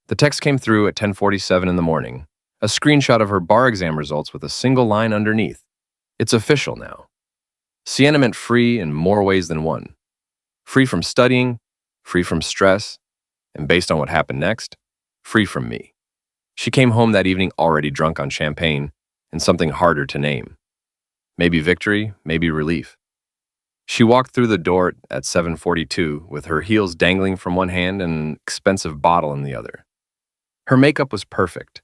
The text came through at 10:47 in the morning, a screenshot of her bar exam results with a single line underneath. It's official now. Sienna meant free in more ways than one. Free from studying, free from stress, and based on what happened next, free from me. She came home that evening already drunk on champagne and something harder to name. Maybe victory, maybe relief. She walked through the door at 7:42 with her heels dangling from one hand and an expensive bottle in the other. Her makeup was perfect,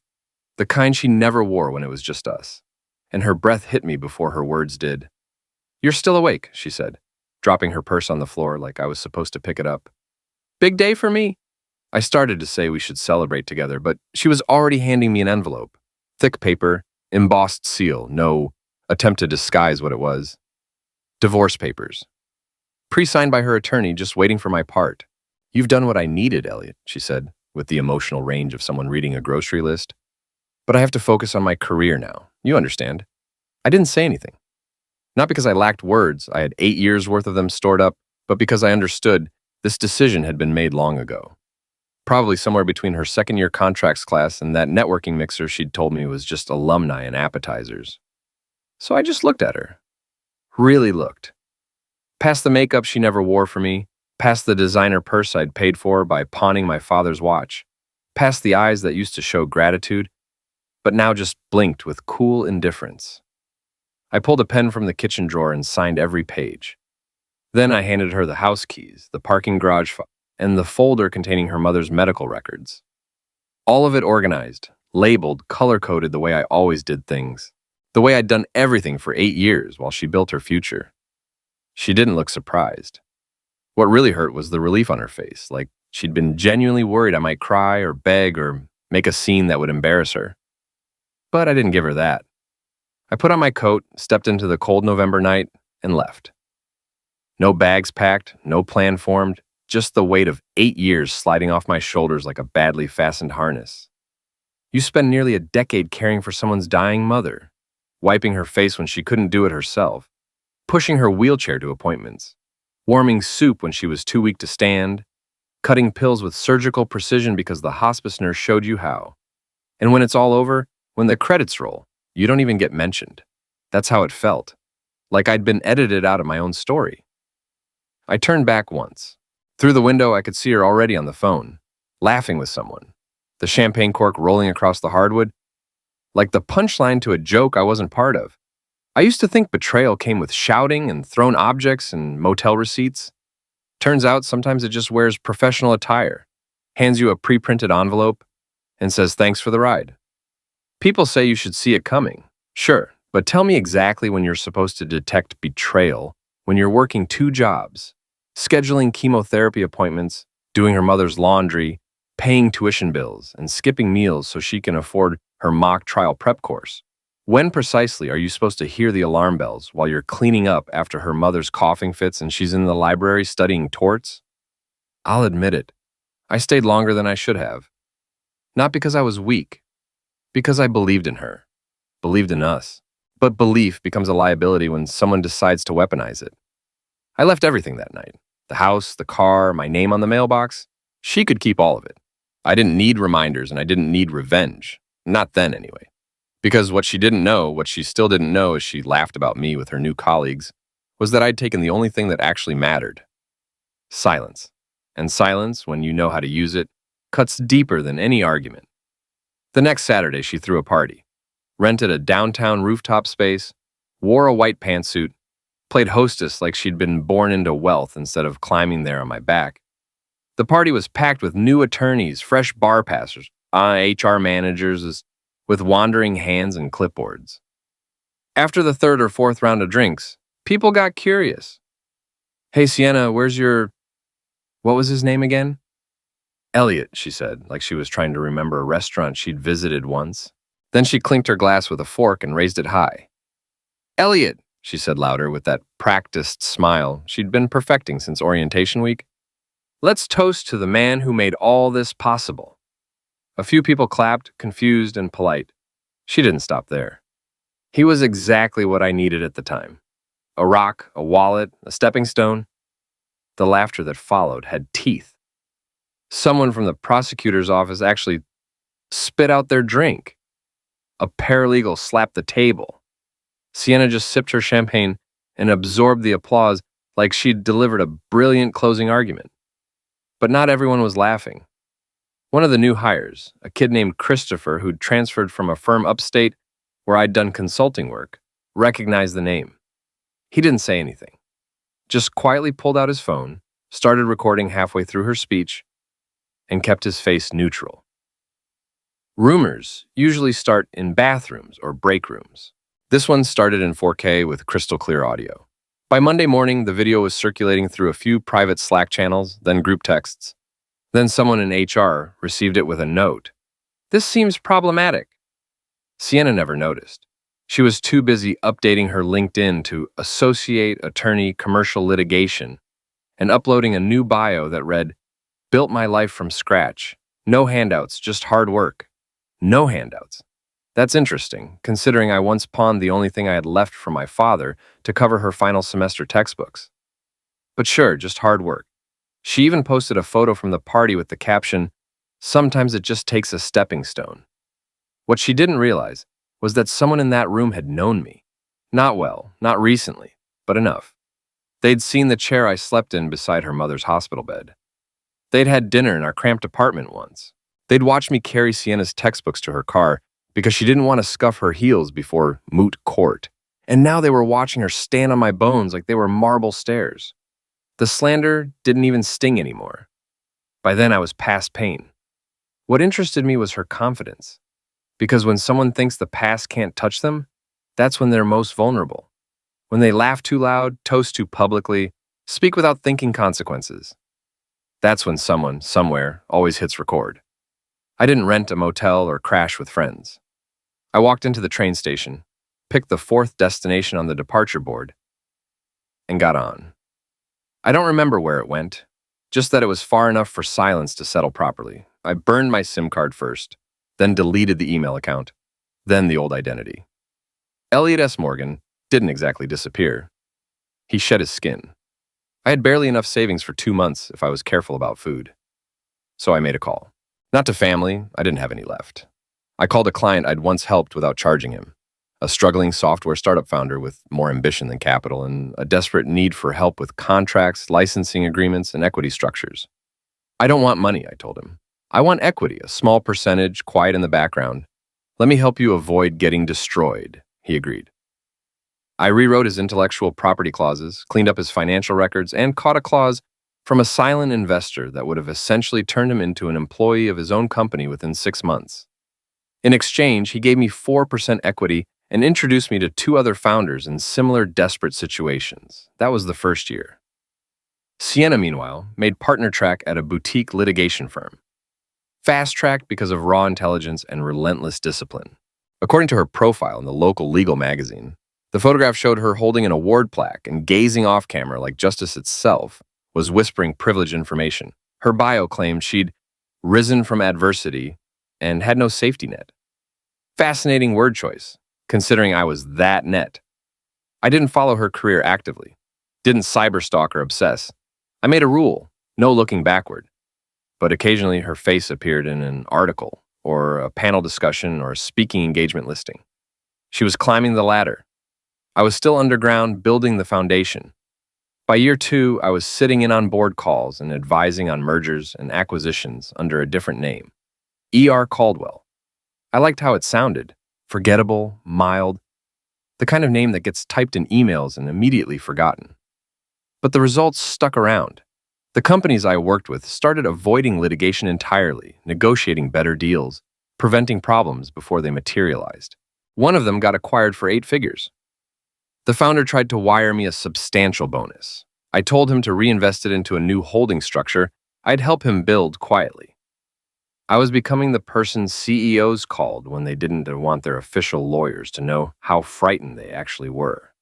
the kind she never wore when it was just us, and her breath hit me before her words did. "You're still awake," she said, dropping her purse on the floor like I was supposed to pick it up. "Big day for me." I started to say we should celebrate together, but she was already handing me an envelope. Thick paper, embossed seal, no attempt to disguise what it was. Divorce papers. Pre-signed by her attorney, just waiting for my part. "You've done what I needed, Elliot," she said, with the emotional range of someone reading a grocery list. "But I have to focus on my career now. You understand." I didn't say anything. Not because I lacked words, I had 8 years worth of them stored up, but because I understood this decision had been made long ago. Probably somewhere between her second-year contracts class and that networking mixer she'd told me was just alumni and appetizers. So I just looked at her. Really looked. Past the makeup she never wore for me, past the designer purse I'd paid for by pawning my father's watch, past the eyes that used to show gratitude, but now just blinked with cool indifference. I pulled a pen from the kitchen drawer and signed every page. Then I handed her the house keys, the parking garage file, and the folder containing her mother's medical records. All of it organized, labeled, color-coded the way I always did things, the way I'd done everything for 8 years while she built her future. She didn't look surprised. What really hurt was the relief on her face, like she'd been genuinely worried I might cry or beg or make a scene that would embarrass her. But I didn't give her that. I put on my coat, stepped into the cold November night, and left. No bags packed, no plan formed, just the weight of 8 years sliding off my shoulders like a badly fastened harness. You spend nearly a decade caring for someone's dying mother, wiping her face when she couldn't do it herself, pushing her wheelchair to appointments, warming soup when she was too weak to stand, cutting pills with surgical precision because the hospice nurse showed you how. And when it's all over, when the credits roll, you don't even get mentioned. That's how it felt, like I'd been edited out of my own story. I turned back once. Through the window, I could see her already on the phone, laughing with someone, the champagne cork rolling across the hardwood, like the punchline to a joke I wasn't part of. I used to think betrayal came with shouting and thrown objects and motel receipts. Turns out sometimes it just wears professional attire, hands you a pre-printed envelope, and says thanks for the ride. People say you should see it coming. Sure, but tell me exactly when you're supposed to detect betrayal when you're working 2 jobs, scheduling chemotherapy appointments, doing her mother's laundry, paying tuition bills, and skipping meals so she can afford her mock trial prep course. When precisely are you supposed to hear the alarm bells while you're cleaning up after her mother's coughing fits and she's in the library studying torts? I'll admit it. I stayed longer than I should have. Not because I was weak, because I believed in her, believed in us. But belief becomes a liability when someone decides to weaponize it. I left everything that night. The house, the car, my name on the mailbox. She could keep all of it. I didn't need reminders and I didn't need revenge. Not then, anyway. Because what she didn't know, what she still didn't know as she laughed about me with her new colleagues, was that I'd taken the only thing that actually mattered. Silence. And silence, when you know how to use it, cuts deeper than any argument. The next Saturday, she threw a party. Rented a downtown rooftop space, wore a white pantsuit, played hostess like she'd been born into wealth instead of climbing there on my back. The party was packed with new attorneys, fresh bar passers, HR managers with wandering hands and clipboards. After the 3rd or 4th round of drinks, people got curious. "Hey, Sienna, where's your..." What was his name again? "Elliot," she said, like she was trying to remember a restaurant she'd visited once. Then she clinked her glass with a fork and raised it high. "Elliot," she said louder with that practiced smile she'd been perfecting since orientation week. "Let's toast to the man who made all this possible." A few people clapped, confused and polite. She didn't stop there. He was exactly what I needed at the time. A rock, a wallet, a stepping stone. The laughter that followed had teeth. Someone from the prosecutor's office actually spit out their drink. A paralegal slapped the table. Sienna just sipped her champagne and absorbed the applause like she'd delivered a brilliant closing argument. But not everyone was laughing. One of the new hires, a kid named Christopher who'd transferred from a firm upstate where I'd done consulting work, recognized the name. He didn't say anything, just quietly pulled out his phone, started recording halfway through her speech, and kept his face neutral. Rumors usually start in bathrooms or break rooms. This one started in 4K with crystal clear audio. By Monday morning, the video was circulating through a few private Slack channels, then group texts. Then someone in HR received it with a note. "This seems problematic." Sienna never noticed. She was too busy updating her LinkedIn to associate attorney commercial litigation and uploading a new bio that read, "Built my life from scratch. No handouts, just hard work." No handouts. That's interesting, considering I once pawned the only thing I had left from my father to cover her final semester textbooks. But sure, just hard work. She even posted a photo from the party with the caption, "Sometimes it just takes a stepping stone." What she didn't realize was that someone in that room had known me. Not well, not recently, but enough. They'd seen the chair I slept in beside her mother's hospital bed. They'd had dinner in our cramped apartment once. They'd watched me carry Sienna's textbooks to her car because she didn't want to scuff her heels before moot court. And now they were watching her stand on my bones like they were marble stairs. The slander didn't even sting anymore. By then I was past pain. What interested me was her confidence. Because when someone thinks the past can't touch them, that's when they're most vulnerable. When they laugh too loud, toast too publicly, speak without thinking consequences. That's when someone, somewhere, always hits record. I didn't rent a motel or crash with friends. I walked into the train station, picked the 4th destination on the departure board, and got on. I don't remember where it went, just that it was far enough for silence to settle properly. I burned my SIM card first, then deleted the email account, then the old identity. Elliot S. Morgan didn't exactly disappear. He shed his skin. I had barely enough savings for 2 months if I was careful about food. So I made a call. Not to family, I didn't have any left. I called a client I'd once helped without charging him, a struggling software startup founder with more ambition than capital and a desperate need for help with contracts, licensing agreements, and equity structures. "I don't want money," I told him. "I want equity, a small percentage, quiet in the background. Let me help you avoid getting destroyed," he agreed. I rewrote his intellectual property clauses, cleaned up his financial records, and caught a clause from a silent investor that would have essentially turned him into an employee of his own company within 6 months. In exchange, he gave me 4% equity and introduced me to 2 other founders in similar desperate situations. That was the first year. Sienna, meanwhile, made partner track at a boutique litigation firm. Fast-tracked because of raw intelligence and relentless discipline. According to her profile in the local legal magazine, the photograph showed her holding an award plaque and gazing off camera like justice itself was whispering privileged information. Her bio claimed she'd risen from adversity and had no safety net. Fascinating word choice, considering I was that net. I didn't follow her career actively, didn't cyberstalk or obsess. I made a rule, no looking backward. But occasionally her face appeared in an article, or a panel discussion, or a speaking engagement listing. She was climbing the ladder. I was still underground, building the foundation. By year 2, I was sitting in on board calls and advising on mergers and acquisitions under a different name, E.R. Caldwell. I liked how it sounded, forgettable, mild, the kind of name that gets typed in emails and immediately forgotten. But the results stuck around. The companies I worked with started avoiding litigation entirely, negotiating better deals, preventing problems before they materialized. One of them got acquired for 8 figures. The founder tried to wire me a substantial bonus. I told him to reinvest it into a new holding structure I'd help him build quietly. I was becoming the person CEOs called when they didn't want their official lawyers to know how frightened they actually were.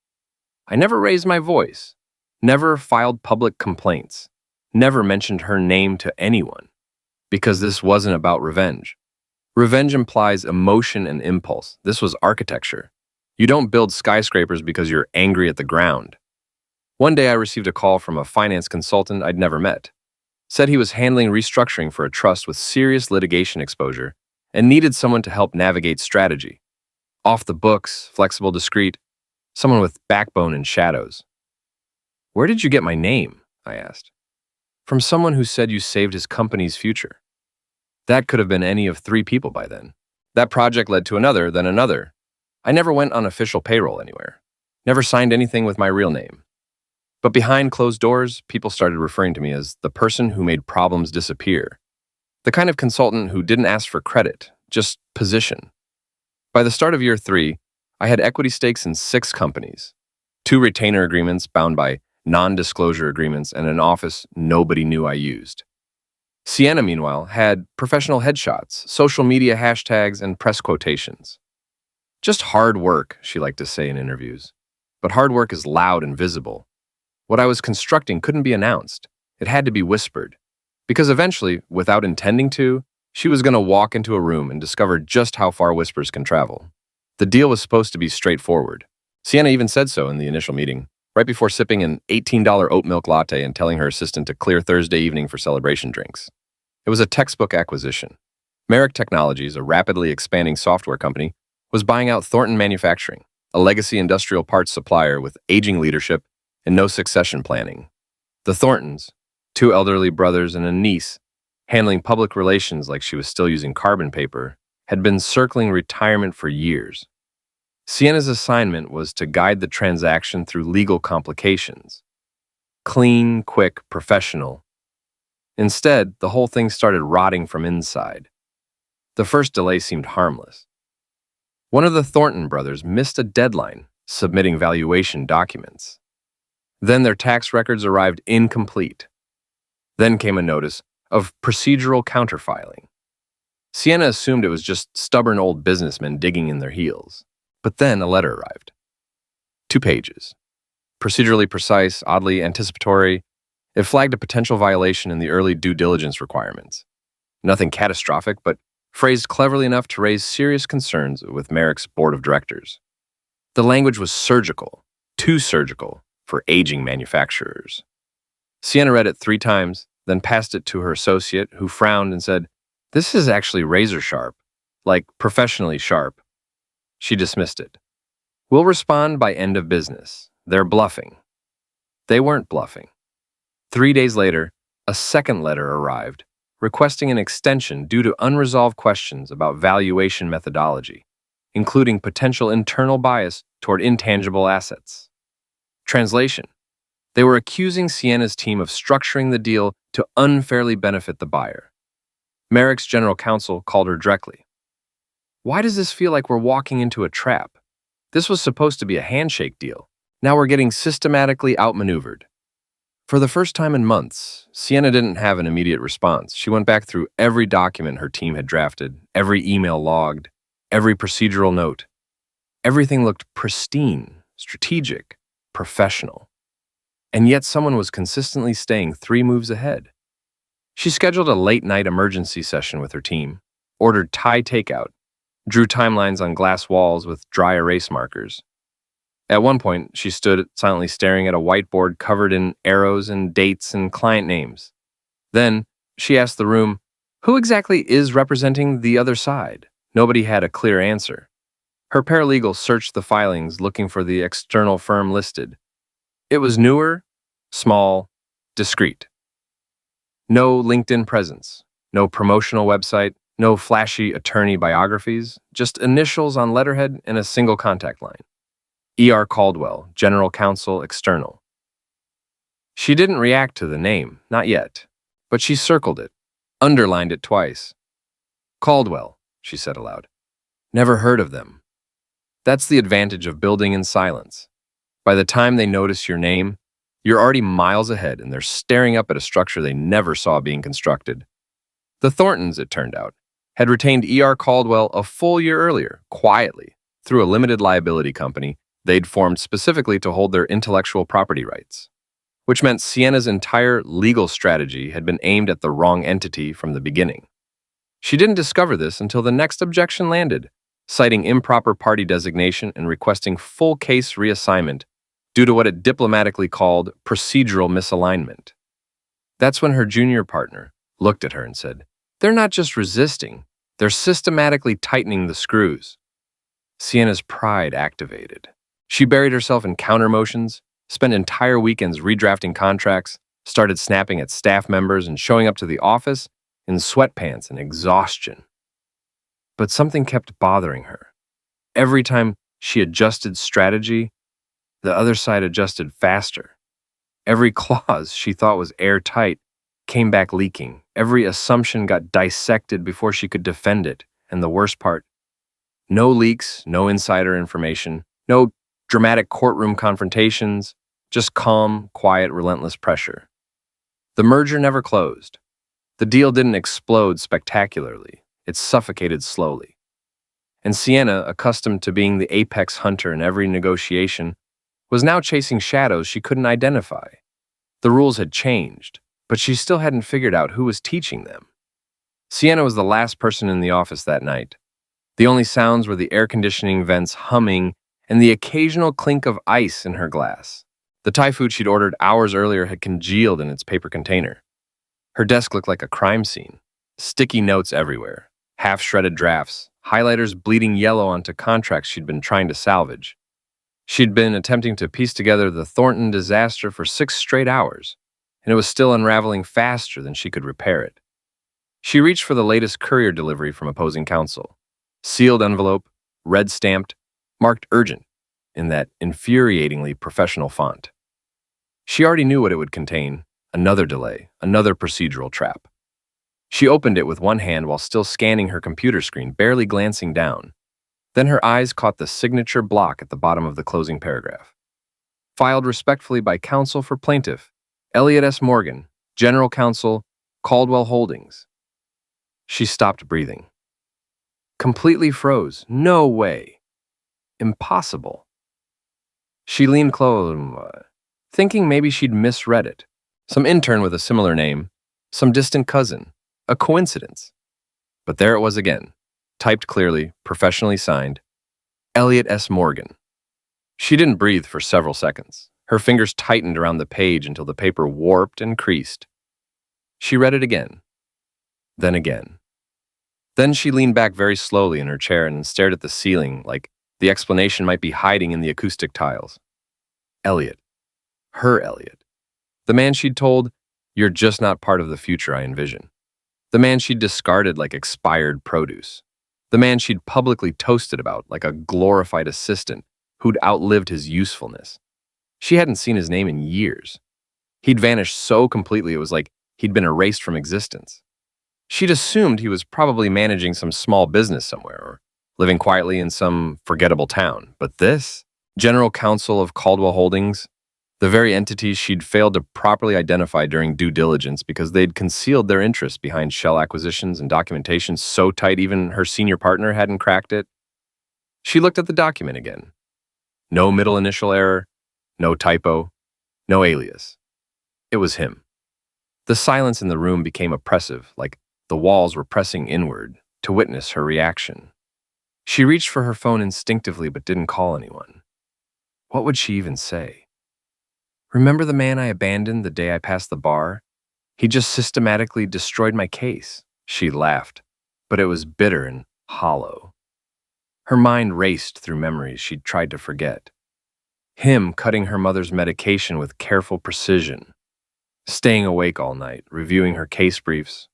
I never raised my voice, never filed public complaints, never mentioned her name to anyone, because this wasn't about revenge. Revenge implies emotion and impulse. This was architecture. You don't build skyscrapers because you're angry at the ground. One day I received a call from a finance consultant I'd never met. said he was handling restructuring for a trust with serious litigation exposure and needed someone to help navigate strategy. Off the books, flexible, discreet, someone with backbone and shadows. "Where did you get my name?" I asked. "From someone who said you saved his company's future." That could have been any of 3 people by then. That project led to another, then another. I never went on official payroll anywhere. Never signed anything with my real name. But behind closed doors, people started referring to me as the person who made problems disappear. The kind of consultant who didn't ask for credit, just position. By the start of year 3, I had equity stakes in 6 companies, 2 retainer agreements bound by non-disclosure agreements, and an office nobody knew I used. Sienna, meanwhile, had professional headshots, social media hashtags, and press quotations. Just hard work, she liked to say in interviews. But hard work is loud and visible. What I was constructing couldn't be announced. It had to be whispered. Because eventually, without intending to, she was going to walk into a room and discover just how far whispers can travel. The deal was supposed to be straightforward. Sienna even said so in the initial meeting, right before sipping an $18 oat milk latte and telling her assistant to clear Thursday evening for celebration drinks. It was a textbook acquisition. Merrick Technologies, a rapidly expanding software company, was buying out Thornton Manufacturing, a legacy industrial parts supplier with aging leadership and no succession planning. The Thorntons, 2 elderly brothers and a niece, handling public relations like she was still using carbon paper, had been circling retirement for years. Sienna's assignment was to guide the transaction through legal complications. Clean, quick, professional. Instead, the whole thing started rotting from inside. The first delay seemed harmless. One of the Thornton brothers missed a deadline submitting valuation documents. Then their tax records arrived incomplete. Then came a notice of procedural counterfiling. Sienna assumed it was just stubborn old businessmen digging in their heels. But then a letter arrived. 2 pages. Procedurally precise, oddly anticipatory. It flagged a potential violation in the early due diligence requirements. Nothing catastrophic, but phrased cleverly enough to raise serious concerns with Merrick's board of directors. The language was surgical, too surgical for aging manufacturers. Sienna read it 3 times, then passed it to her associate, who frowned and said, "This is actually razor sharp, like professionally sharp." She dismissed it. "We'll respond by end of business. They're bluffing." They weren't bluffing. 3 days later, a second letter arrived, requesting an extension due to unresolved questions about valuation methodology, including potential internal bias toward intangible assets. Translation: they were accusing Sienna's team of structuring the deal to unfairly benefit the buyer. Merrick's general counsel called her directly. "Why does this feel like we're walking into a trap? This was supposed to be a handshake deal. Now we're getting systematically outmaneuvered." For the first time in months, Sienna didn't have an immediate response. She went back through every document her team had drafted, every email logged, every procedural note. Everything looked pristine, strategic, professional. And yet someone was consistently staying 3 moves ahead. She scheduled a late-night emergency session with her team, ordered Thai takeout, drew timelines on glass walls with dry erase markers. At one point, she stood silently staring at a whiteboard covered in arrows and dates and client names. Then, she asked the room, "Who exactly is representing the other side?" Nobody had a clear answer. Her paralegal searched the filings looking for the external firm listed. It was newer, small, discreet. No LinkedIn presence, no promotional website, no flashy attorney biographies, just initials on letterhead and a single contact line. E.R. Caldwell, General Counsel, External. She didn't react to the name, not yet, but she circled it, underlined it twice. "Caldwell," she said aloud. "Never heard of them." That's the advantage of building in silence. By the time they notice your name, you're already miles ahead and they're staring up at a structure they never saw being constructed. The Thorntons, it turned out, had retained E.R. Caldwell a full year earlier, quietly, through a limited liability company they'd formed specifically to hold their intellectual property rights, which meant Sienna's entire legal strategy had been aimed at the wrong entity from the beginning. She didn't discover this until the next objection landed, citing improper party designation and requesting full case reassignment due to what it diplomatically called procedural misalignment. That's when her junior partner looked at her and said, "They're not just resisting, they're systematically tightening the screws." Sienna's pride activated. She buried herself in counter motions, spent entire weekends redrafting contracts, started snapping at staff members and showing up to the office in sweatpants and exhaustion. But something kept bothering her. Every time she adjusted strategy, the other side adjusted faster. Every clause she thought was airtight came back leaking. Every assumption got dissected before she could defend it. And the worst part, no leaks, no insider information, no dramatic courtroom confrontations, just calm, quiet, relentless pressure. The merger never closed. The deal didn't explode spectacularly. It suffocated slowly. And Sienna, accustomed to being the apex hunter in every negotiation, was now chasing shadows she couldn't identify. The rules had changed, but she still hadn't figured out who was teaching them. Sienna was the last person in the office that night. The only sounds were the air conditioning vents humming and the occasional clink of ice in her glass. The Thai food she'd ordered hours earlier had congealed in its paper container. Her desk looked like a crime scene. Sticky notes everywhere, half-shredded drafts, highlighters bleeding yellow onto contracts she'd been trying to salvage. She'd been attempting to piece together the Thornton disaster for 6 straight hours, and it was still unraveling faster than she could repair it. She reached for the latest courier delivery from opposing counsel. Sealed envelope, red-stamped, marked urgent in that infuriatingly professional font. She already knew what it would contain: another delay, another procedural trap. She opened it with one hand while still scanning her computer screen, barely glancing down. Then her eyes caught the signature block at the bottom of the closing paragraph. Filed respectfully by counsel for plaintiff, Elliot S. Morgan, General Counsel, Caldwell Holdings. She stopped breathing. Completely froze. No way. Impossible. She leaned close, thinking maybe she'd misread it. Some intern with a similar name, some distant cousin, a coincidence. But there it was again, typed clearly, professionally signed, Elliot S. Morgan. She didn't breathe for several seconds. Her fingers tightened around the page until the paper warped and creased. She read it again, then again. Then she leaned back very slowly in her chair and stared at the ceiling like the explanation might be hiding in the acoustic tiles. Elliot. Her Elliot. The man she'd told, "You're just not part of the future I envision." The man she'd discarded like expired produce. The man she'd publicly toasted about like a glorified assistant who'd outlived his usefulness. She hadn't seen his name in years. He'd vanished so completely it was like he'd been erased from existence. She'd assumed he was probably managing some small business somewhere or living quietly in some forgettable town. But this, General Counsel of Caldwell Holdings, the very entities she'd failed to properly identify during due diligence because they'd concealed their interests behind shell acquisitions and documentation so tight even her senior partner hadn't cracked it. She looked at the document again. No middle initial error, no typo, no alias. It was him. The silence in the room became oppressive, like the walls were pressing inward to witness her reaction. She reached for her phone instinctively but didn't call anyone. What would she even say? Remember the man I abandoned the day I passed the bar? He just systematically destroyed my case. She laughed, but it was bitter and hollow. Her mind raced through memories she'd tried to forget. Him cutting her mother's medication with careful precision, staying awake all night, reviewing her case briefs,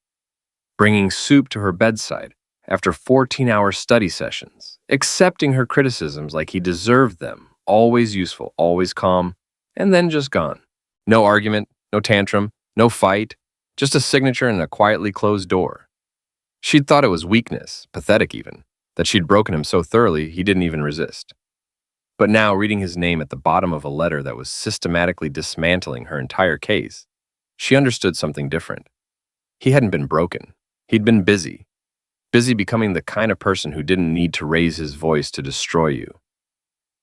bringing soup to her bedside after 14-hour study sessions, accepting her criticisms like he deserved them, always useful, always calm, and then just gone. No argument, no tantrum, no fight, just a signature and a quietly closed door. She'd thought it was weakness, pathetic even, that she'd broken him so thoroughly he didn't even resist. But now, reading his name at the bottom of a letter that was systematically dismantling her entire case, she understood something different. He hadn't been broken. He'd been busy becoming the kind of person who didn't need to raise his voice to destroy you.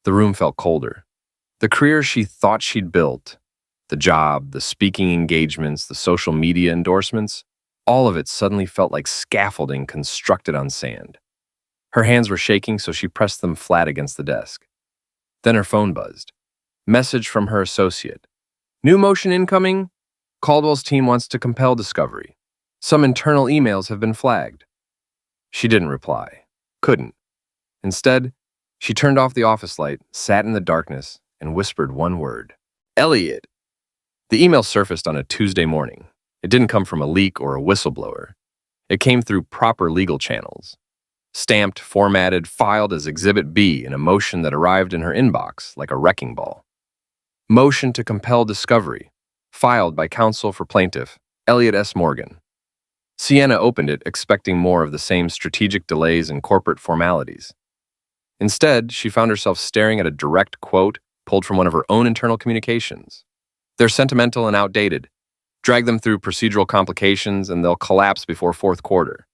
The room felt colder. The career she thought she'd built, the job, the speaking engagements, the social media endorsements, all of it suddenly felt like scaffolding constructed on sand. Her hands were shaking, so she pressed them flat against the desk. Then her phone buzzed. Message from her associate. New motion incoming. Caldwell's team wants to compel discovery. Some internal emails have been flagged. She didn't reply. Couldn't. Instead, she turned off the office light, sat in the darkness, and whispered one word. Elliot. The email surfaced on a Tuesday morning. It didn't come from a leak or a whistleblower. It came through proper legal channels. Stamped, formatted, filed as Exhibit B in a motion that arrived in her inbox like a wrecking ball. Motion to compel discovery, filed by counsel for plaintiff, Elliot S. Morgan. Sienna opened it, expecting more of the same strategic delays and corporate formalities. Instead, she found herself staring at a direct quote pulled from one of her own internal communications. They're sentimental and outdated. Drag them through procedural complications and they'll collapse before fourth quarter.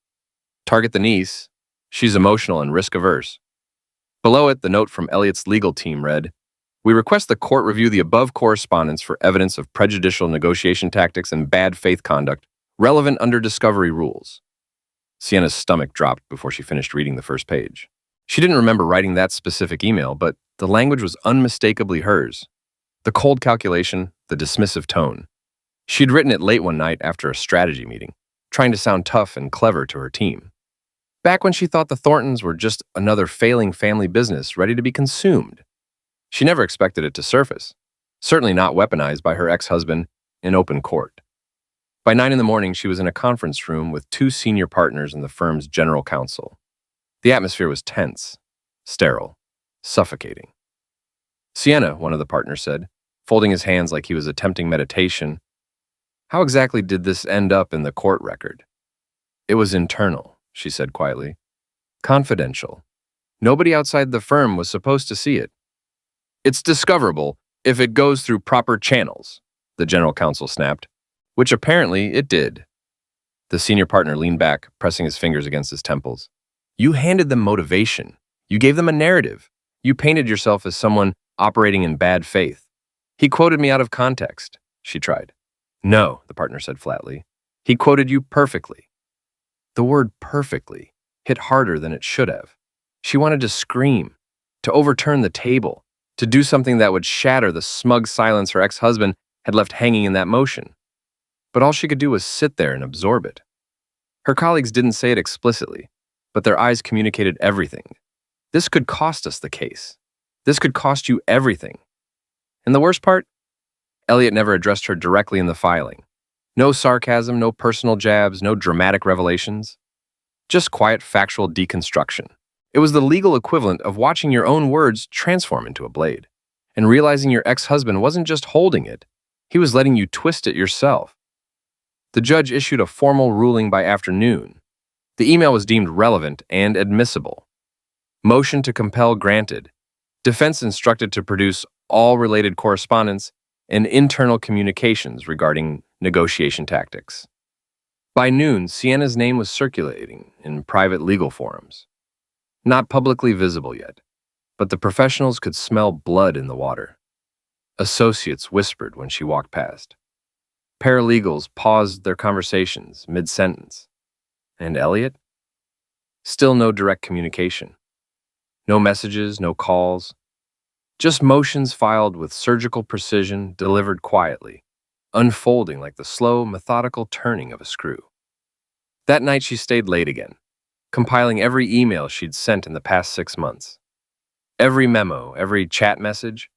Target the niece. She's emotional and risk-averse. Below it, the note from Elliot's legal team read, "We request the court review the above correspondence for evidence of prejudicial negotiation tactics and bad faith conduct relevant under discovery rules." Sienna's stomach dropped before she finished reading the first page. She didn't remember writing that specific email, but the language was unmistakably hers. The cold calculation, the dismissive tone. She'd written it late one night after a strategy meeting, trying to sound tough and clever to her team. Back when she thought the Thorntons were just another failing family business ready to be consumed. She never expected it to surface, certainly not weaponized by her ex-husband in open court. By 9 in the morning, she was in a conference room with 2 senior partners in the firm's general counsel. The atmosphere was tense, sterile, suffocating. "Sienna," one of the partners said, folding his hands like he was attempting meditation, "how exactly did this end up in the court record?" "It was internal," she said quietly. "Confidential. Nobody outside the firm was supposed to see it." "It's discoverable if it goes through proper channels," the general counsel snapped, which apparently it did. The senior partner leaned back, pressing his fingers against his temples. "You handed them motivation. You gave them a narrative. You painted yourself as someone operating in bad faith." "He quoted me out of context," she tried. "No," the partner said flatly. "He quoted you perfectly." The word perfectly hit harder than it should have. She wanted to scream, to overturn the table, to do something that would shatter the smug silence her ex-husband had left hanging in that motion. But all she could do was sit there and absorb it. Her colleagues didn't say it explicitly, but their eyes communicated everything. "This could cost us the case. This could cost you everything." And the worst part? Elliot never addressed her directly in the filing. No sarcasm, no personal jabs, no dramatic revelations. Just quiet, factual deconstruction. It was the legal equivalent of watching your own words transform into a blade, and realizing your ex-husband wasn't just holding it, he was letting you twist it yourself. The judge issued a formal ruling by afternoon. The email was deemed relevant and admissible. Motion to compel granted. Defense instructed to produce all related correspondence and internal communications regarding negotiation tactics. By noon, Sienna's name was circulating in private legal forums. Not publicly visible yet, but the professionals could smell blood in the water. Associates whispered when she walked past. Paralegals paused their conversations mid-sentence. And Elliot? Still no direct communication. No messages, no calls. Just motions filed with surgical precision, delivered quietly, unfolding like the slow, methodical turning of a screw. That night she stayed late again, compiling every email she'd sent in the past 6 months. Every memo, every chat message.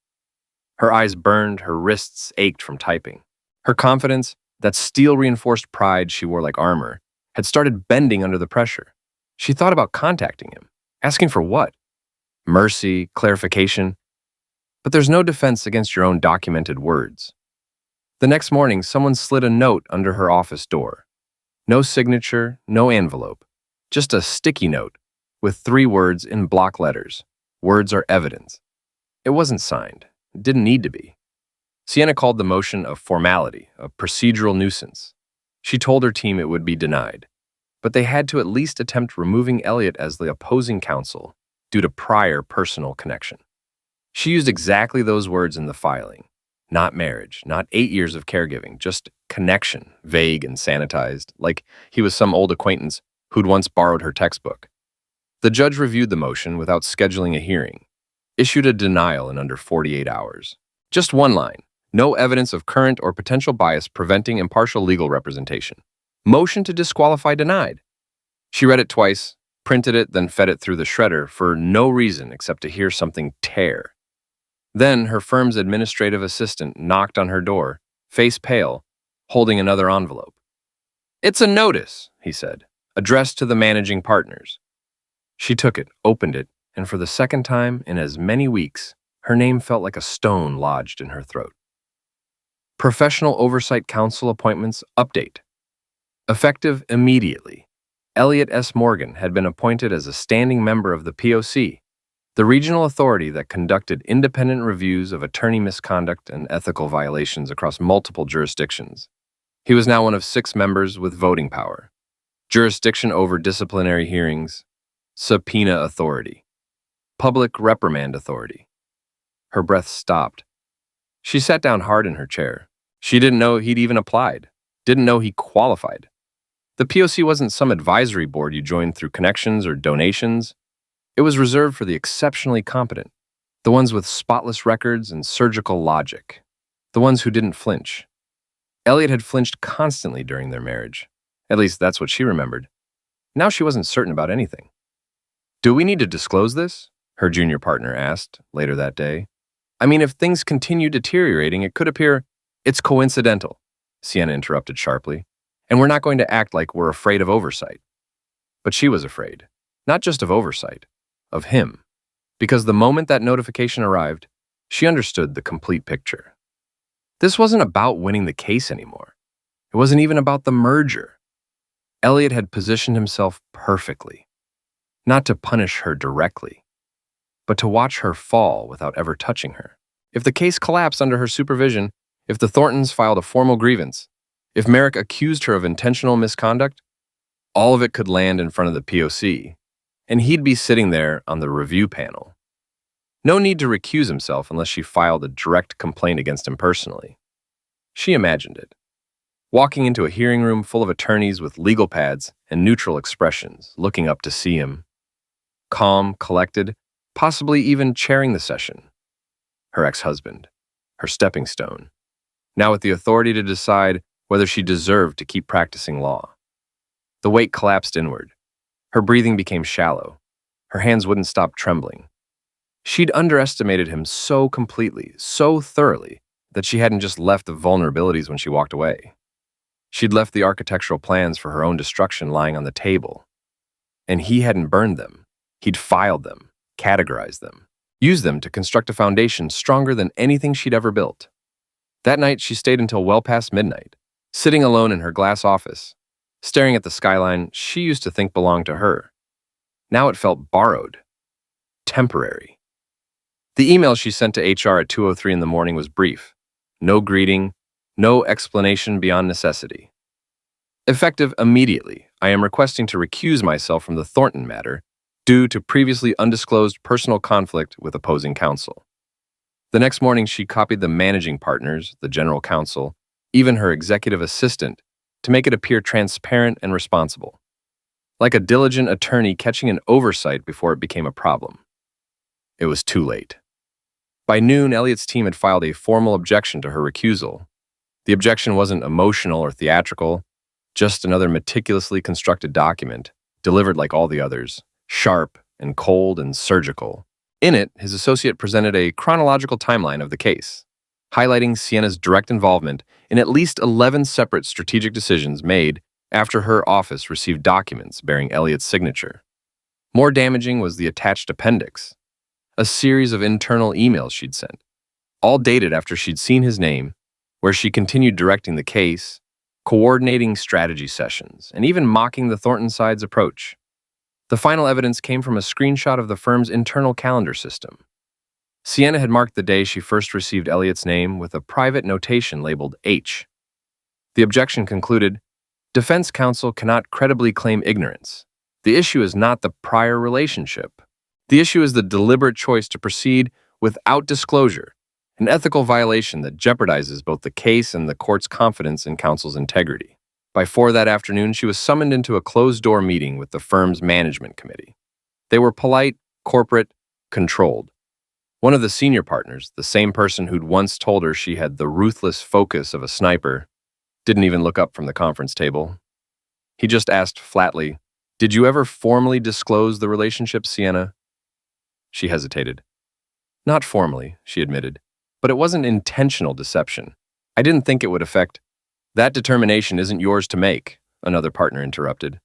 Her eyes burned, her wrists ached from typing. Her confidence, that steel-reinforced pride she wore like armor, had started bending under the pressure. She thought about contacting him. Asking for what? Mercy, clarification? But there's no defense against your own documented words. The next morning, someone slid a note under her office door. No signature, no envelope. Just a sticky note with 3 words in block letters. Words are evidence. It wasn't signed. It didn't need to be. Sienna called the motion a formality, a procedural nuisance. She told her team it would be denied, but they had to at least attempt removing Elliot as the opposing counsel due to prior personal connection. She used exactly those words in the filing. Not marriage, not 8 years of caregiving, just connection, vague and sanitized, like he was some old acquaintance who'd once borrowed her textbook. The judge reviewed the motion without scheduling a hearing, issued a denial in under 48 hours. Just one line, No evidence of current or potential bias preventing impartial legal representation. Motion to disqualify denied. She read it twice, printed it, then fed it through the shredder for no reason except to hear something tear. Then her firm's administrative assistant knocked on her door, face pale, holding another envelope. "It's a notice," he said, "addressed to the managing partners." She took it, opened it, and for the second time in as many weeks, her name felt like a stone lodged in her throat. Professional Oversight Council appointments update. Effective immediately. Elliot S. Morgan had been appointed as a standing member of the POC, the regional authority that conducted independent reviews of attorney misconduct and ethical violations across multiple jurisdictions. He was now one of 6 members with voting power. Jurisdiction over disciplinary hearings, subpoena authority, public reprimand authority. Her breath stopped. She sat down hard in her chair. She didn't know he'd even applied, didn't know he qualified. The POC wasn't some advisory board you joined through connections or donations. It was reserved for the exceptionally competent, the ones with spotless records and surgical logic, the ones who didn't flinch. Elliot had flinched constantly during their marriage. At least that's what she remembered. Now she wasn't certain about anything. "Do we need to disclose this?" her junior partner asked later that day. "I mean, if things continue deteriorating, it could appear—" "It's coincidental," Sienna interrupted sharply, "and we're not going to act like we're afraid of oversight." But she was afraid, not just of oversight, of him. Because the moment that notification arrived, she understood the complete picture. This wasn't about winning the case anymore. It wasn't even about the merger. Elliot had positioned himself perfectly, not to punish her directly, but to watch her fall without ever touching her. If the case collapsed under her supervision, if the Thorntons filed a formal grievance, if Merrick accused her of intentional misconduct, all of it could land in front of the POC, and he'd be sitting there on the review panel. No need to recuse himself unless she filed a direct complaint against him personally. She imagined it. Walking into a hearing room full of attorneys with legal pads and neutral expressions, looking up to see him. Calm, collected, possibly even chairing the session. Her ex-husband, her stepping stone, now with the authority to decide whether she deserved to keep practicing law. The weight collapsed inward. Her breathing became shallow. Her hands wouldn't stop trembling. She'd underestimated him so completely, so thoroughly, that she hadn't just left the vulnerabilities when she walked away. She'd left the architectural plans for her own destruction lying on the table. And he hadn't burned them. He'd filed them, categorized them, used them to construct a foundation stronger than anything she'd ever built. That night, she stayed until well past midnight, sitting alone in her glass office, staring at the skyline she used to think belonged to her. Now it felt borrowed, temporary. The email she sent to HR at 2:03 in the morning was brief. No greeting, no explanation beyond necessity. Effective immediately, I am requesting to recuse myself from the Thornton matter due to previously undisclosed personal conflict with opposing counsel. The next morning, she copied the managing partners, the general counsel, even her executive assistant, to make it appear transparent and responsible. Like a diligent attorney catching an oversight before it became a problem. It was too late. By noon, Elliot's team had filed a formal objection to her recusal. The objection wasn't emotional or theatrical, just another meticulously constructed document, delivered like all the others, sharp and cold and surgical. In it, his associate presented a chronological timeline of the case, highlighting Sienna's direct involvement in at least 11 separate strategic decisions made after her office received documents bearing Elliot's signature. More damaging was the attached appendix, a series of internal emails she'd sent, all dated after she'd seen his name, where she continued directing the case, coordinating strategy sessions, and even mocking the Thornton side's approach. The final evidence came from a screenshot of the firm's internal calendar system. Sienna had marked the day she first received Elliot's name with a private notation labeled H. The objection concluded, defense counsel cannot credibly claim ignorance. The issue is not the prior relationship. The issue is the deliberate choice to proceed without disclosure, an ethical violation that jeopardizes both the case and the court's confidence in counsel's integrity. By 4 that afternoon, she was summoned into a closed-door meeting with the firm's management committee. They were polite, corporate, controlled. One of the senior partners, the same person who'd once told her she had the ruthless focus of a sniper, didn't even look up from the conference table. He just asked flatly, "Did you ever formally disclose the relationship, Sienna?" She hesitated. "Not formally," she admitted, "but it wasn't intentional deception. I didn't think it would affect—" "That determination isn't yours to make," another partner interrupted.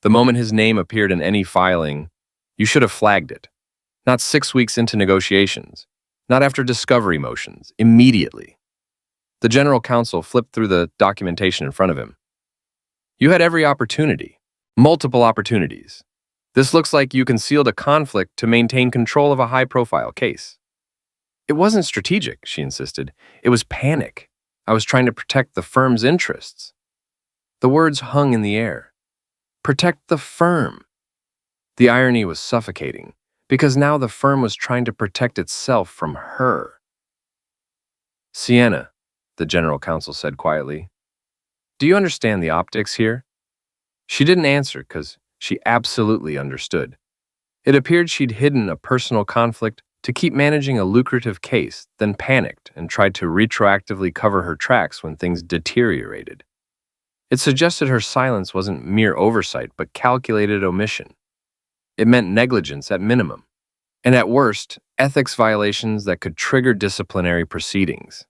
"The moment his name appeared in any filing, you should have flagged it. Not 6 weeks into negotiations. Not after discovery motions. Immediately." The general counsel flipped through the documentation in front of him. "You had every opportunity. Multiple opportunities. This looks like you concealed a conflict to maintain control of a high-profile case." "It wasn't strategic," she insisted. "It was panic. I was trying to protect the firm's interests." The words hung in the air. Protect the firm. The irony was suffocating, because now the firm was trying to protect itself from her. "Sienna," the general counsel said quietly, "do you understand the optics here?" She didn't answer because she absolutely understood. It appeared she'd hidden a personal conflict to keep managing a lucrative case, then panicked and tried to retroactively cover her tracks when things deteriorated. It suggested her silence wasn't mere oversight, but calculated omission. It meant negligence at minimum, and at worst, ethics violations that could trigger disciplinary proceedings.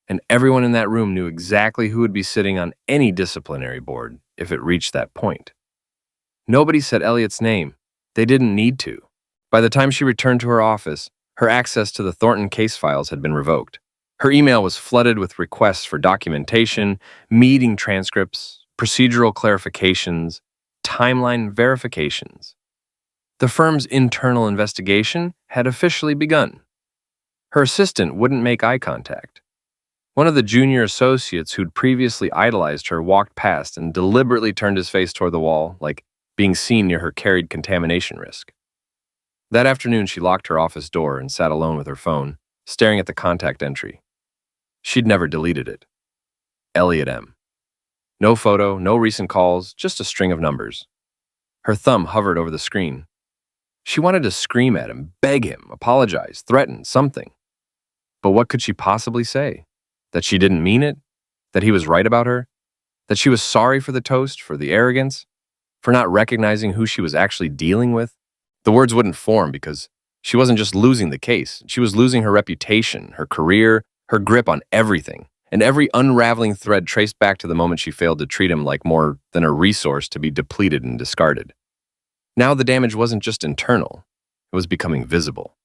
And everyone in that room knew exactly who would be sitting on any disciplinary board if it reached that point. Nobody said Elliot's name. They didn't need to. By the time she returned to her office, her access to the Thornton case files had been revoked. Her email was flooded with requests for documentation, meeting transcripts, procedural clarifications, timeline verifications. The firm's internal investigation had officially begun. Her assistant wouldn't make eye contact. One of the junior associates who'd previously idolized her walked past and deliberately turned his face toward the wall, like being seen near her carried contamination risk. That afternoon, she locked her office door and sat alone with her phone, staring at the contact entry. She'd never deleted it. Elliot M. No photo, no recent calls, just a string of numbers. Her thumb hovered over the screen. She wanted to scream at him, beg him, apologize, threaten, something. But what could she possibly say? That she didn't mean it? That he was right about her? That she was sorry for the toast, for the arrogance? For not recognizing who she was actually dealing with? The words wouldn't form because she wasn't just losing the case. She was losing her reputation, her career, her grip on everything, and every unraveling thread traced back to the moment she failed to treat him like more than a resource to be depleted and discarded. Now the damage wasn't just internal, it was becoming visible.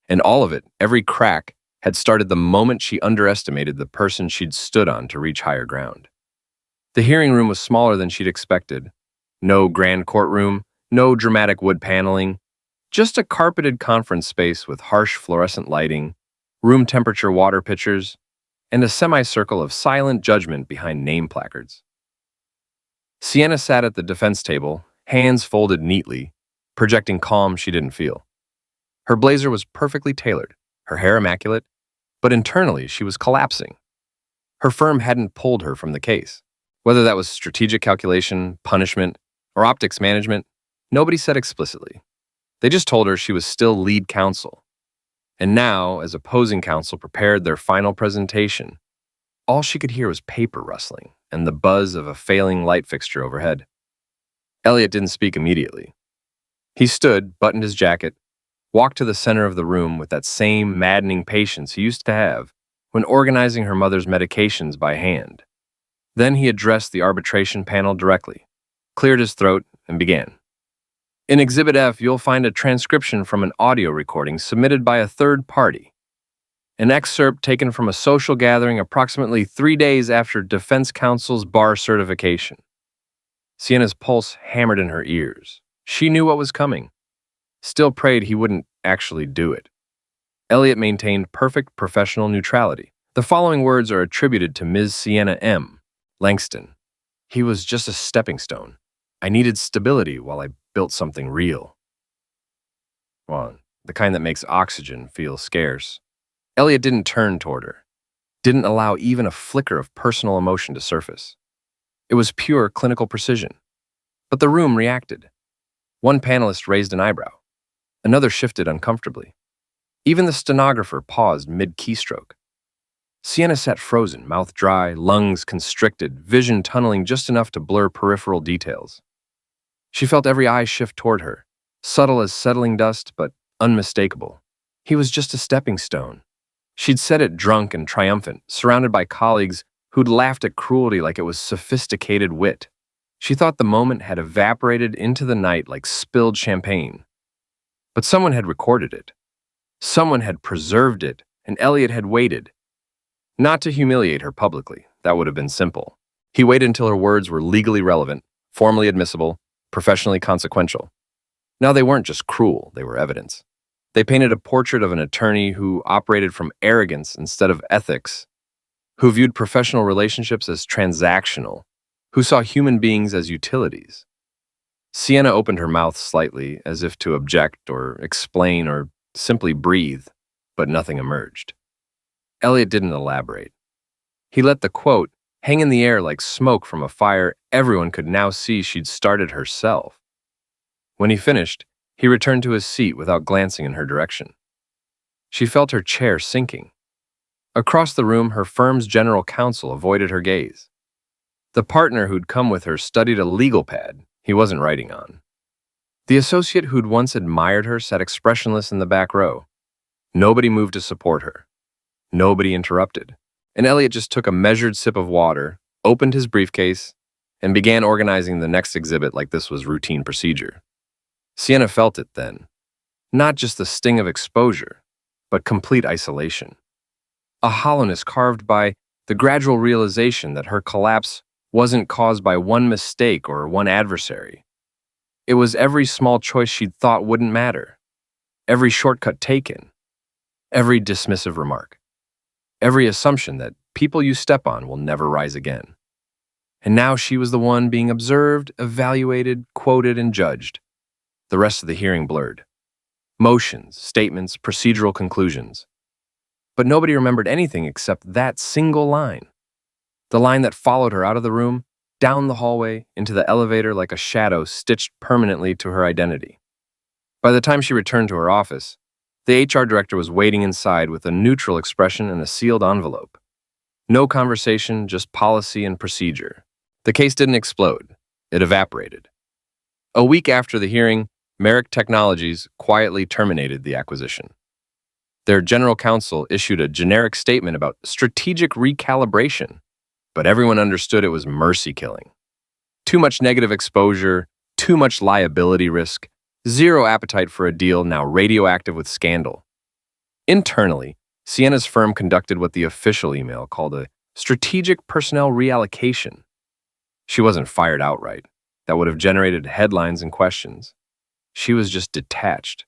And all of it, every crack, had started the moment she underestimated the person she'd stood on to reach higher ground. The hearing room was smaller than she'd expected. No grand courtroom, no dramatic wood paneling, just a carpeted conference space with harsh fluorescent lighting, room temperature water pitchers, and a semicircle of silent judgment behind name placards. Sienna sat at the defense table, hands folded neatly, projecting calm she didn't feel. Her blazer was perfectly tailored, her hair immaculate, but internally she was collapsing. Her firm hadn't pulled her from the case. Whether that was strategic calculation, punishment, or optics management, nobody said explicitly. They just told her she was still lead counsel. And now, as opposing counsel prepared their final presentation, all she could hear was paper rustling and the buzz of a failing light fixture overhead. Elliot didn't speak immediately. He stood, buttoned his jacket, walked to the center of the room with that same maddening patience he used to have when organizing her mother's medications by hand. Then he addressed the arbitration panel directly, cleared his throat, and began. In Exhibit F, you'll find a transcription from an audio recording submitted by a third party. An excerpt taken from a social gathering approximately 3 days after defense counsel's bar certification. Sienna's pulse hammered in her ears. She knew what was coming. Still prayed he wouldn't actually do it. Elliot maintained perfect professional neutrality. The following words are attributed to Ms. Sienna M. Langston. He was just a stepping stone. I needed stability while I built something real. Well, the kind that makes oxygen feel scarce. Elliot didn't turn toward her, didn't allow even a flicker of personal emotion to surface. It was pure clinical precision. But the room reacted. One panelist raised an eyebrow. Another shifted uncomfortably. Even the stenographer paused mid-keystroke. Sienna sat frozen, mouth dry, lungs constricted, vision tunneling just enough to blur peripheral details. She felt every eye shift toward her, subtle as settling dust, but unmistakable. He was just a stepping stone. She'd said it drunk and triumphant, surrounded by colleagues who'd laughed at cruelty like it was sophisticated wit. She thought the moment had evaporated into the night like spilled champagne. But someone had recorded it. Someone had preserved it, and Elliot had waited. Not to humiliate her publicly, that would have been simple. He waited until her words were legally relevant, formally admissible, professionally consequential. Now they weren't just cruel, they were evidence. They painted a portrait of an attorney who operated from arrogance instead of ethics, who viewed professional relationships as transactional, who saw human beings as utilities. Sienna opened her mouth slightly, as if to object or explain or simply breathe, but nothing emerged. Elliot didn't elaborate. He let the quote hang in the air like smoke from a fire everyone could now see she'd started herself. When he finished, he returned to his seat without glancing in her direction. She felt her chair sinking. Across the room, her firm's general counsel avoided her gaze. The partner who'd come with her studied a legal pad he wasn't writing on. The associate who'd once admired her sat expressionless in the back row. Nobody moved to support her. Nobody interrupted. And Elliot just took a measured sip of water, opened his briefcase, and began organizing the next exhibit like this was routine procedure. Sienna felt it then. Not just the sting of exposure, but complete isolation. A hollowness carved by the gradual realization that her collapse wasn't caused by one mistake or one adversary. It was every small choice she'd thought wouldn't matter, every shortcut taken, every dismissive remark, every assumption that people you step on will never rise again. And now she was the one being observed, evaluated, quoted, and judged. The rest of the hearing blurred. Motions, statements, procedural conclusions. But nobody remembered anything except that single line. The line that followed her out of the room, down the hallway, into the elevator like a shadow stitched permanently to her identity. By the time she returned to her office, the HR director was waiting inside with a neutral expression and a sealed envelope. No conversation, just policy and procedure. The case didn't explode. It evaporated. A week after the hearing, Merrick Technologies quietly terminated the acquisition. Their general counsel issued a generic statement about strategic recalibration, but everyone understood it was mercy killing. Too much negative exposure, too much liability risk, zero appetite for a deal now radioactive with scandal. Internally, Sienna's firm conducted what the official email called a strategic personnel reallocation. She wasn't fired outright. That would have generated headlines and questions. She was just detached.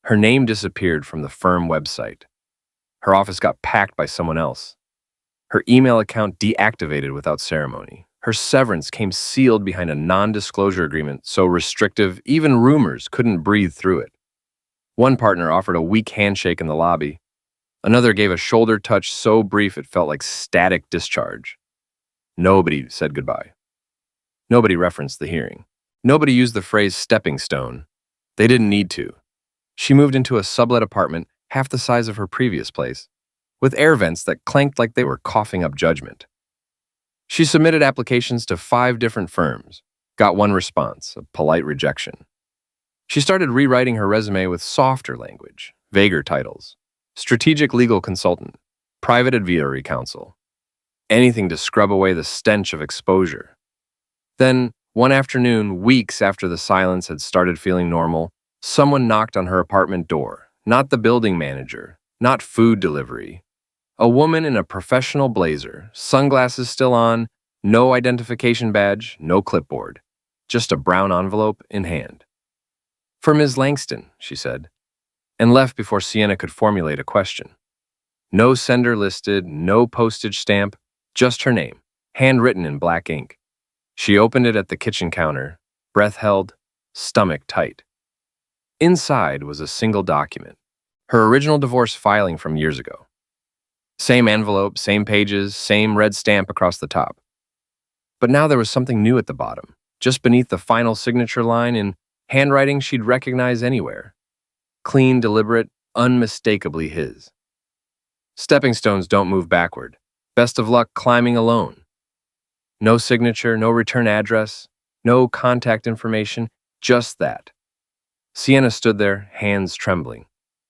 Her name disappeared from the firm website. Her office got packed by someone else. Her email account deactivated without ceremony. Her severance came sealed behind a non-disclosure agreement so restrictive even rumors couldn't breathe through it. One partner offered a weak handshake in the lobby. Another gave a shoulder touch so brief it felt like static discharge. Nobody said goodbye. Nobody referenced the hearing. Nobody used the phrase stepping stone. They didn't need to. She moved into a sublet apartment half the size of her previous place, with air vents that clanked like they were coughing up judgment. She submitted applications to 5 different firms, got one response, a polite rejection. She started rewriting her resume with softer language, vaguer titles, strategic legal consultant, private advisory counsel, anything to scrub away the stench of exposure. Then, one afternoon, weeks after the silence had started feeling normal, someone knocked on her apartment door. Not the building manager, not food delivery. A woman in a professional blazer, sunglasses still on, no identification badge, no clipboard, just a brown envelope in hand. "For Ms. Langston," she said, and left before Sienna could formulate a question. No sender listed, no postage stamp, just her name, handwritten in black ink. She opened it at the kitchen counter, breath held, stomach tight. Inside was a single document, her original divorce filing from years ago. Same envelope, same pages, same red stamp across the top. But now there was something new at the bottom, just beneath the final signature line in handwriting she'd recognize anywhere. Clean, deliberate, unmistakably his. Stepping stones don't move backward. Best of luck climbing alone. No signature, no return address, no contact information, just that. Sienna stood there, hands trembling.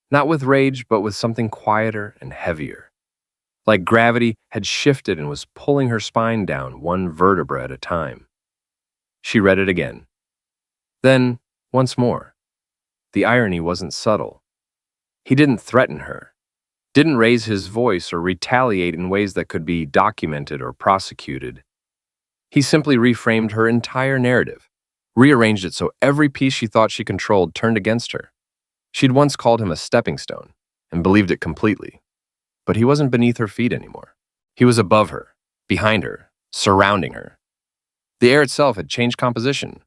Not with rage, but with something quieter and heavier. Like gravity had shifted and was pulling her spine down one vertebra at a time. She read it again. Then, once more. The irony wasn't subtle. He didn't threaten her, didn't raise his voice or retaliate in ways that could be documented or prosecuted. He simply reframed her entire narrative, rearranged it so every piece she thought she controlled turned against her. She'd once called him a stepping stone and believed it completely. But he wasn't beneath her feet anymore. He was above her, behind her, surrounding her. The air itself had changed composition,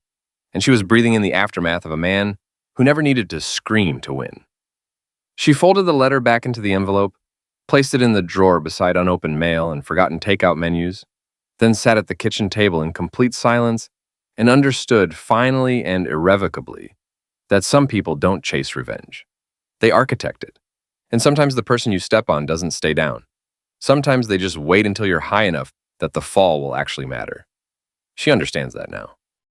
and she was breathing in the aftermath of a man who never needed to scream to win. She folded the letter back into the envelope, placed it in the drawer beside unopened mail and forgotten takeout menus, then sat at the kitchen table in complete silence and understood finally and irrevocably that some people don't chase revenge. They architect it. And sometimes the person you step on doesn't stay down. Sometimes they just wait until you're high enough that the fall will actually matter. She understands that now.